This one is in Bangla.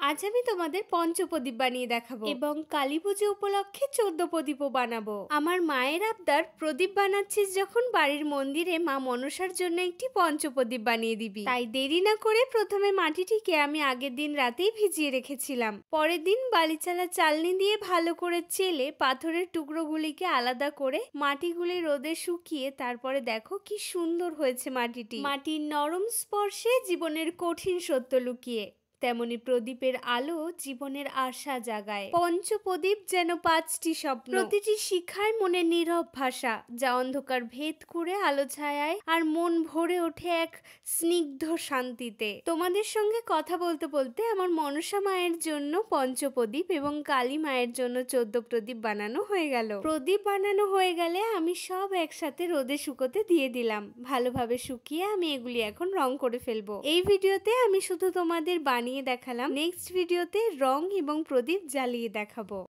আজ আমি তোমাদের পঞ্চপ্রদীপ বানিয়ে দেখাবো এবং কালী পুজো উপলক্ষে 14 প্রদীপও বানাবো। আমার মায়ের আবদার, প্রদীপ বানাচ্ছিস যখন বাড়ির মন্দিরে মা মনসার জন্য একটি পঞ্চপ্রদীপ বানিয়ে দিবি। তাই দেরি না করে প্রথমে মাটিটিকে আমি আগের দিন রাতেই ভিজিয়ে রেখেছিলাম। পরের দিন বালিচালা চালনি দিয়ে ভালো করে চেলে পাথরের টুকরোগুলিকে আলাদা করে মাটিগুলি রোদে শুকিয়ে তারপরে দেখো কি সুন্দর হয়েছে মাটিটি। মাটির নরম স্পর্শে জীবনের কঠিন সত্য লুকিয়ে, তেমনি প্রদীপের আলো জীবনের আশা জাগায়। পঞ্চপ্রদীপ যেন 5টি স্বপ্ন, প্রতিটি শিখায় মনে নীরব ভাষা, যা অন্ধকার ভেদ করে আলো ছায়ায় আর মন ভরে ওঠে এক স্নিগ্ধ শান্তিতে। তোমাদের সঙ্গে কথা বলতে বলতে আমার মনসা মায়ের জন্য পঞ্চপ্রদীপ এবং কালী মায়ের জন্য 14 প্রদীপ বানানো হয়ে গেল। প্রদীপ বানানো হয়ে গেলে আমি সব একসাথে রোদে শুকোতে দিয়ে দিলাম। ভালোভাবে শুকিয়ে আমি এগুলি এখন রং করে ফেলবো। এই ভিডিওতে আমি শুধু তোমাদের বানিয়ে দেখালাম, নেক্সট ভিডিওতে রং এবং প্রদীপ জ্বালিয়ে দেখাবো।